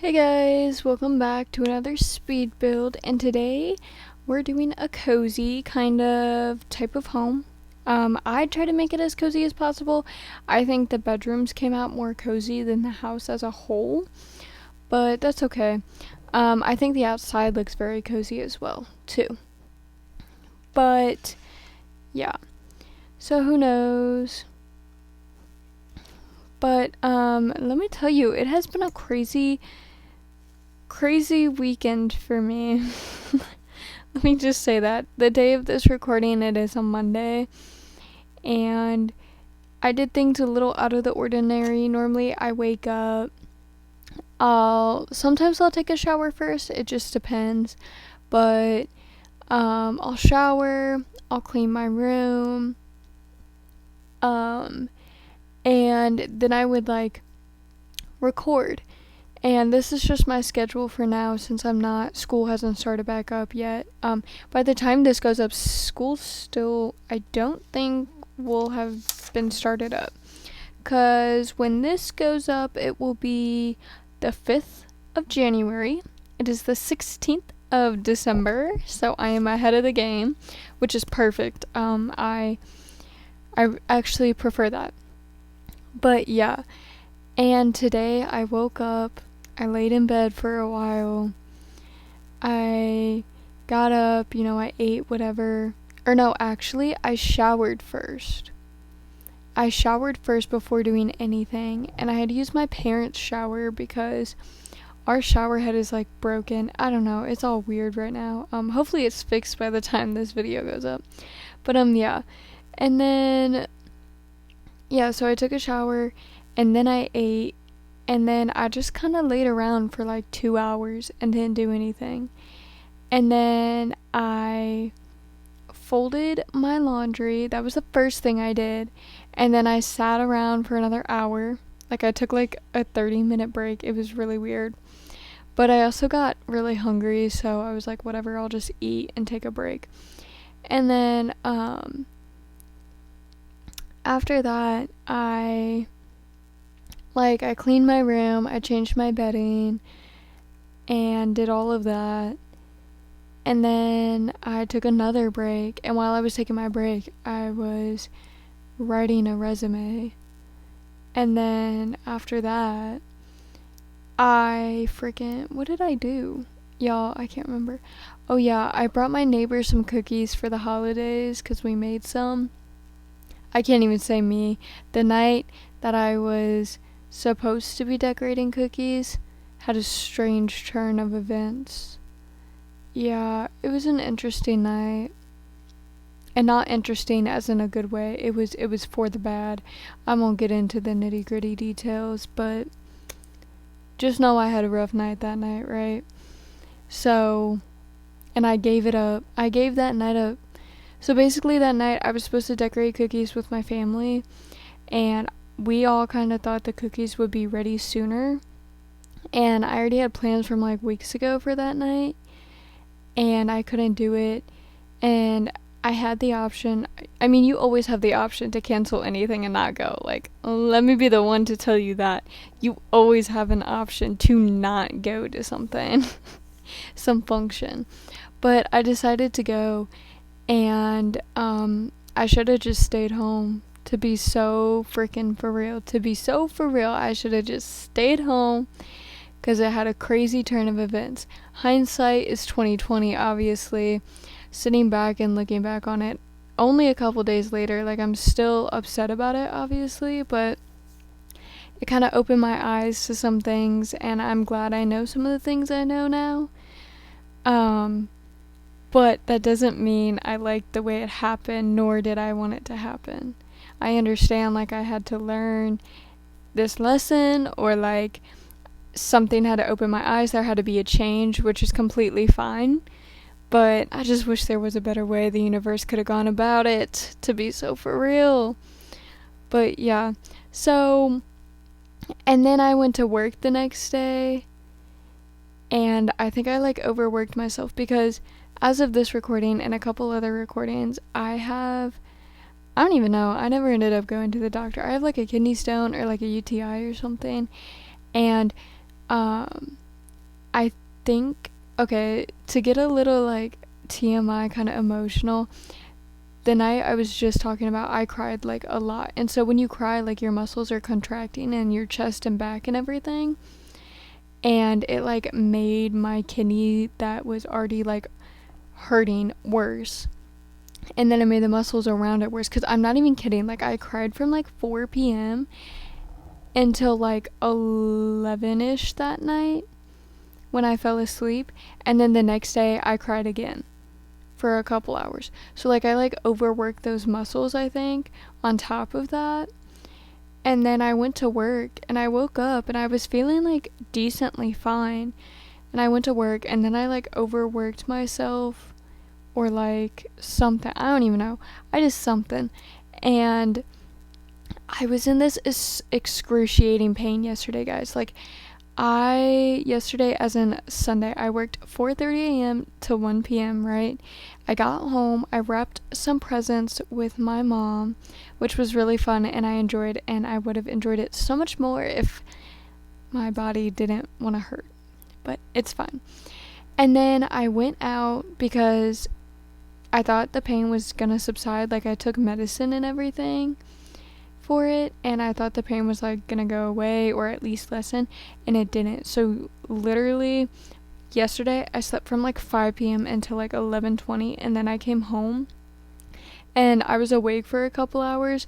Hey guys, welcome back to another speed build, and today we're doing a cozy kind of type of home. I try to make it as cozy as possible. I think the bedrooms came out more cozy than the house as a whole, but that's okay. I think the outside looks very cozy as well, too. But yeah, so who knows? But let me tell you, it has been a crazy weekend for me. Let me just say that. The day of this recording, it is a Monday, and I did things a little out of the ordinary. Normally, I wake up. Sometimes I'll take a shower first. It just depends. But I'll shower. I'll clean my room. And then I would record. And this is just my schedule for now since school hasn't started back up yet. By the time this goes up, school still, I don't think will have been started up. Because when this goes up, it will be the 5th of January. It is the 16th of December, so I am ahead of the game, which is perfect. I actually prefer that. But yeah, and today I woke up, I laid in bed for a while, I got up, I ate whatever. Or no, actually, I showered first. I showered first before doing anything, and I had to use my parents' shower because our shower head is broken. I don't know, it's all weird right now. Hopefully it's fixed by the time this video goes up. But yeah. And then so I took a shower and then I ate, and then I just kind of laid around for 2 hours and didn't do anything. And then I folded my laundry. That was the first thing I did. And then I sat around for another hour. I took a 30-minute break. It was really weird. But I also got really hungry, so I was like, whatever, I'll just eat and take a break. And then after that, I cleaned my room, I changed my bedding, and did all of that. And then I took another break, and while I was taking my break, I was writing a resume. And then after that, what did I do? Y'all, I can't remember. Oh yeah, I brought my neighbor some cookies for the holidays because we made some. I can't even say me. The night that I was supposed to be decorating cookies had a strange turn of events. Yeah, it was an interesting night. And not interesting as in a good way. It was for the bad. I won't get into the nitty-gritty details, but just know I had a rough night that night, right? So, and I gave it up. I gave that night up. So basically that night I was supposed to decorate cookies with my family, and we all kind of thought the cookies would be ready sooner. And I already had plans from weeks ago for that night, and I couldn't do it. And I had the option. I mean, you always have the option to cancel anything and not go. Let me be the one to tell you that. You always have an option to not go to something, some function. But I decided to go, and I should have just stayed home. To be so freaking for real. I should have just stayed home because it had a crazy turn of events. Hindsight is 2020, obviously. Sitting back and looking back on it only a couple days later, I'm still upset about it, obviously, but it kind of opened my eyes to some things, and I'm glad I know some of the things I know now. But that doesn't mean I liked the way it happened, nor did I want it to happen. I understand I had to learn this lesson, or something had to open my eyes, there had to be a change, which is completely fine. But I just wish there was a better way the universe could have gone about it, to be so for real. But yeah, so, and then I went to work the next day, and I think I overworked myself because as of this recording and a couple other recordings, I don't even know, I never ended up going to the doctor. I have a kidney stone or a UTI or something, and I think, okay, to get a little like TMI kind of emotional, the night I was just talking about, I cried like a lot. And so when you cry, like your muscles are contracting in your chest and back and everything. And it like made my kidney that was already like hurting worse. And then it made the muscles around it worse. Because I'm not even kidding. Like I cried from like 4 p.m. until like 11ish that night when I fell asleep. And then the next day I cried again for a couple hours. So like I like overworked those muscles, I think, on top of that. And then I went to work and I woke up and I was feeling like decently fine. And I went to work and then I like overworked myself or like something. I don't even know. I did something. And I was in this excruciating pain yesterday, guys. Like yesterday, as in Sunday, I worked 4:30 a.m. to 1 p.m., right? I got home, I wrapped some presents with my mom, which was really fun and I enjoyed, and I would have enjoyed it so much more if my body didn't want to hurt, but it's fine. And then I went out because I thought the pain was gonna subside, like I took medicine and everything for it, and I thought the pain was like gonna go away or at least lessen, and it didn't. So literally yesterday I slept from like 5 p.m. until like 11:20, and then I came home and I was awake for a couple hours.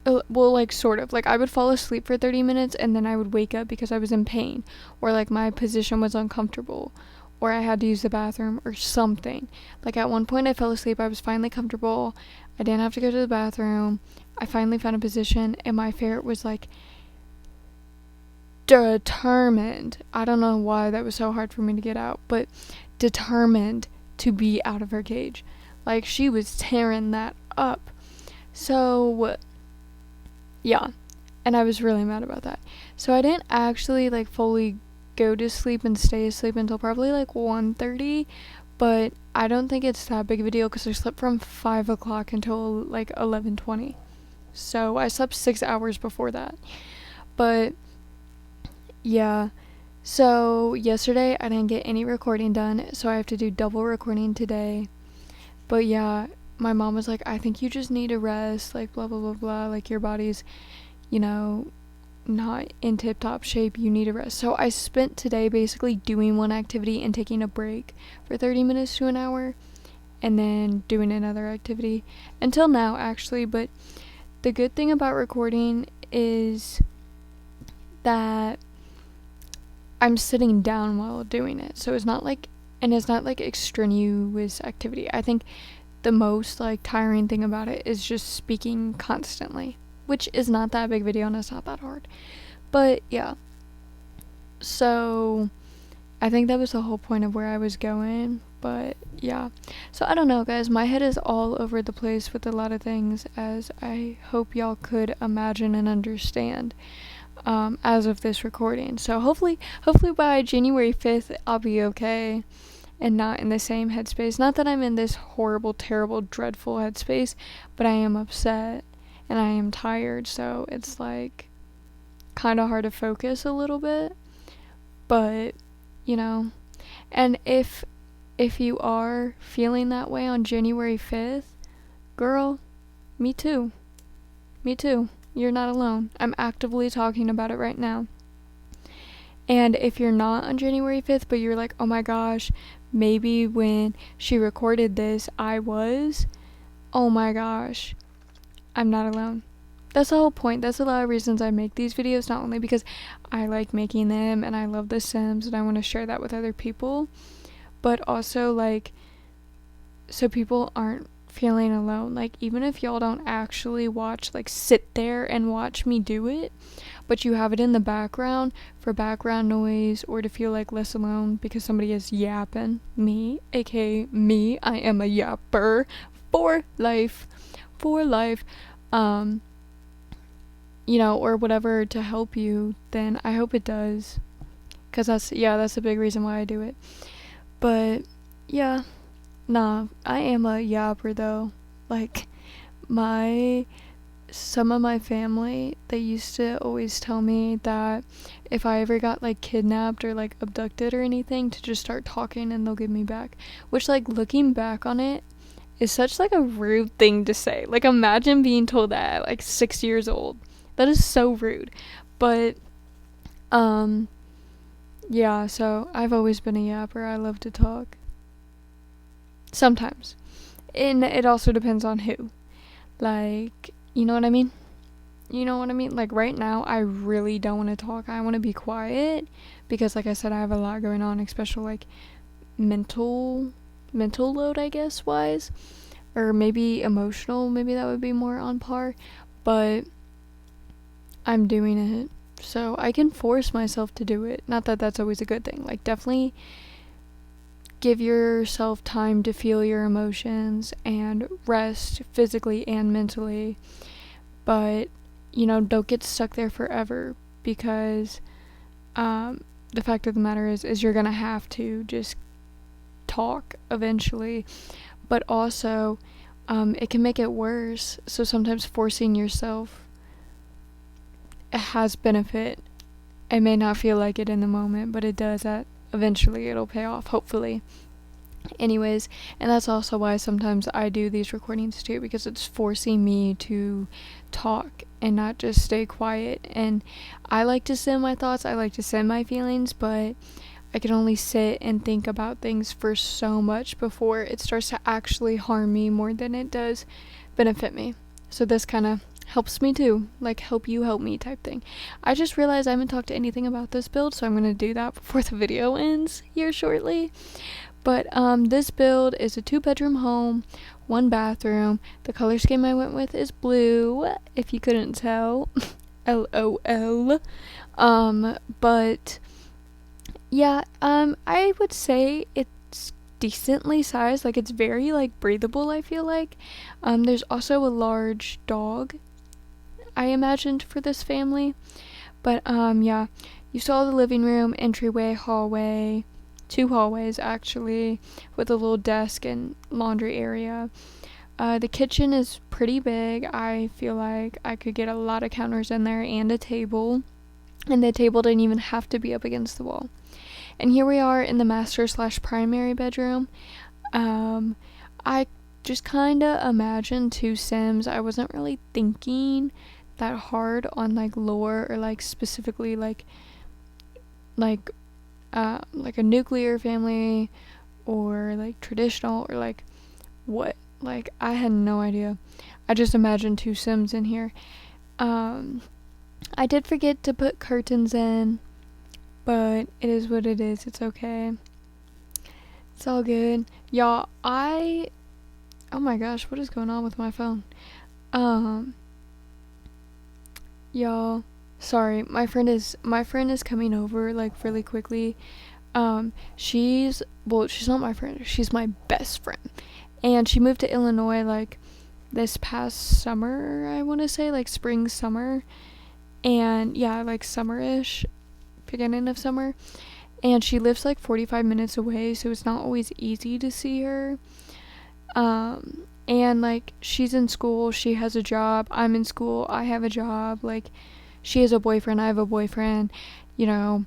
Well, like sort of, like I would fall asleep for 30 minutes and then I would wake up because I was in pain, or like my position was uncomfortable, or I had to use the bathroom or something. Like at one point I fell asleep, I was finally comfortable, I didn't have to go to the bathroom, I finally found a position, and my ferret was like determined. I don't know why that was so hard for me to get out, but determined to be out of her cage. Like she was tearing that up. So yeah, and I was really mad about that. So I didn't actually like fully go to sleep and stay asleep until probably like 1:30, but I don't think it's that big of a deal because I slept from 5 o'clock until like 11:20. So I slept 6 hours before that. But yeah, so yesterday I didn't get any recording done, so I have to do double recording today. But yeah, my mom was like, I think you just need to rest, like blah blah blah blah, like your body's, not in tip-top shape, you need to rest. So I spent today basically doing one activity and taking a break for 30 minutes to an hour, and then doing another activity until now actually. But the good thing about recording is that I'm sitting down while doing it, so it's not like extraneous activity. I think the most like tiring thing about it is just speaking constantly, which is not that big of a deal and it's not that hard. But yeah, so I think that was the whole point of where I was going. But yeah, so I don't know, guys, my head is all over the place with a lot of things, as I hope y'all could imagine and understand, as of this recording. So hopefully by January 5th I'll be okay and not in the same headspace. Not that I'm in this horrible, terrible, dreadful headspace, but I am upset and I am tired, so it's like kind of hard to focus a little bit. But and if you are feeling that way on January 5th, girl, me too. You're not alone. I'm actively talking about it right now. And if you're not on January 5th, but you're like, oh my gosh, maybe when she recorded this, I was, oh my gosh, I'm not alone. That's the whole point. That's a lot of reasons I make these videos, not only because I like making them and I love The Sims and I want to share that with other people, but also like so people aren't feeling alone. Like even if y'all don't actually sit there and watch me do it, but you have it in the background for background noise or to feel like less alone because somebody is yapping, me, aka me, I am a yapper for life, or whatever to help you, then I hope it does, because that's a big reason why I do it. But yeah, nah, I am a yapper though. Like my some of my family, they used to always tell me that if I ever got like kidnapped or like abducted or anything, to just start talking and they'll give me back. Which, like, looking back on it, is such like a rude thing to say. Like, imagine being told that at like 6 years old. That is so rude. But yeah, so I've always been a yapper. I love to talk. Sometimes. And it also depends on who. Like, you know what I mean? You know what I mean? Like, right now, I really don't want to talk. I want to be quiet because, like I said, I have a lot going on, especially like mental load, I guess, wise, or maybe emotional. Maybe that would be more on par. But I'm doing it, so I can force myself to do it. Not that that's always a good thing. Like, definitely give yourself time to feel your emotions and rest physically and mentally. But, you know, don't get stuck there forever, because the fact of the matter is you're gonna have to just talk eventually. But also, it can make it worse. So sometimes forcing yourself has benefit. It may not feel like it in the moment, but it does. That eventually it'll pay off, hopefully. Anyways, and that's also why sometimes I do these recordings too, because it's forcing me to talk and not just stay quiet. And I like to send my thoughts, I like to send my feelings, but I can only sit and think about things for so much before it starts to actually harm me more than it does benefit me. So this kind of helps me too, like help you help me type thing. I just realized I haven't talked to anything about this build, so I'm going to do that before the video ends here shortly. But this build is a 2-bedroom home, 1 bathroom. The color scheme I went with is blue, if you couldn't tell. LOL. But yeah, I would say it's decently sized. Like, it's very like breathable, I feel like. There's also a large dog I imagined for this family. But yeah, you saw the living room, entryway, hallway, 2 hallways actually, with a little desk and laundry area. The kitchen is pretty big. I feel like I could get a lot of counters in there and a table, and the table didn't even have to be up against the wall. And here we are in the master/primary bedroom. I just kind of imagined 2 Sims. I wasn't really thinking that hard on like lore, or like specifically like a nuclear family, or like traditional, or like what. Like, I had no idea. I just imagined 2 Sims in here. I did forget to put curtains in, but it is what it is. It's okay. It's all good. Y'all, oh my gosh, what is going on with my phone? Y'all, sorry, my friend is coming over like really quickly. She's not my friend, she's my best friend. And she moved to Illinois like this past summer, I want to say, like spring, summer. And yeah, like summer-ish, beginning of summer. And she lives like 45 minutes away, so it's not always easy to see her. And like, she's in school, she has a job, I'm in school, I have a job, like, she has a boyfriend, I have a boyfriend, you know.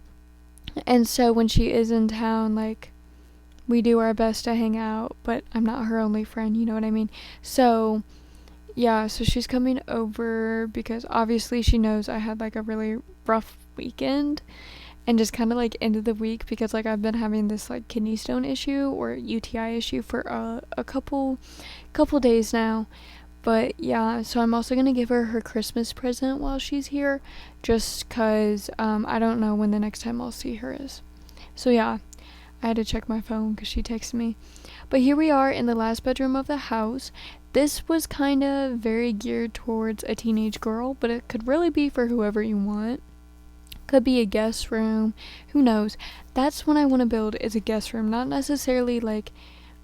And so when she is in town, like, we do our best to hang out, but I'm not her only friend, you know what I mean? So yeah, so she's coming over because obviously she knows I had like a really rough weekend, and just kind of like end of the week, because like I've been having this like kidney stone issue or UTI issue for a couple days now. But yeah, so I'm also gonna give her Christmas present while she's here, just cause I don't know when the next time I'll see her is. So yeah, I had to check my phone because she texted me. But here we are in the last bedroom of the house. This was kind of very geared towards a teenage girl, but it could really be for whoever you want. Could be a guest room, who knows. That's what I want to build, is a guest room, not necessarily like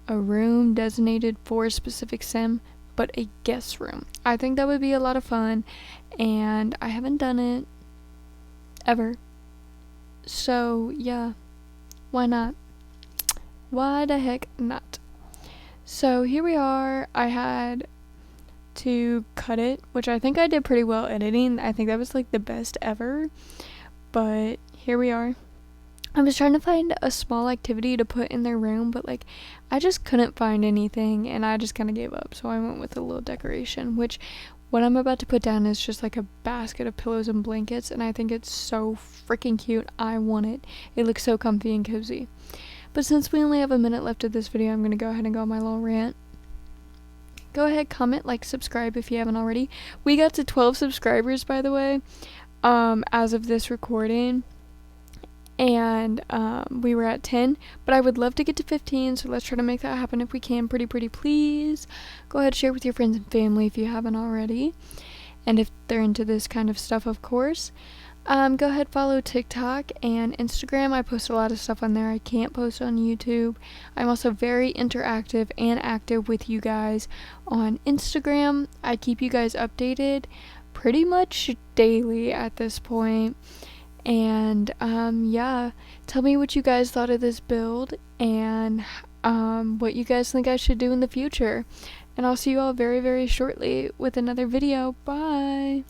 a room designated for a specific sim, but a guest room. I think that would be a lot of fun, and I haven't done it ever. So yeah, why not? Why the heck not? So here we are. I had to cut it, which I think I did pretty well editing. I think that was like the best ever, but here we are. I was trying to find a small activity to put in their room, but like I just couldn't find anything, and I just kind of gave up. So I went with a little decoration, which what I'm about to put down is just like a basket of pillows and blankets, and I think it's so freaking cute. I want it. It looks so comfy and cozy. But since we only have a minute left of this video, I'm going to go ahead and go on my little rant. Go ahead, comment, like, subscribe if you haven't already. We got to 12 subscribers, by the way, as of this recording. And we were at 10, but I would love to get to 15, so let's try to make that happen if we can. Pretty please. Go ahead, share with your friends and family if you haven't already, and if they're into this kind of stuff, of course. Go ahead, follow TikTok and Instagram. I post a lot of stuff on there I can't post on YouTube. I'm also very interactive and active with you guys on Instagram. I keep you guys updated pretty much daily at this point. And yeah, tell me what you guys thought of this build, and what you guys think I should do in the future. And I'll see you all very shortly with another video. Bye.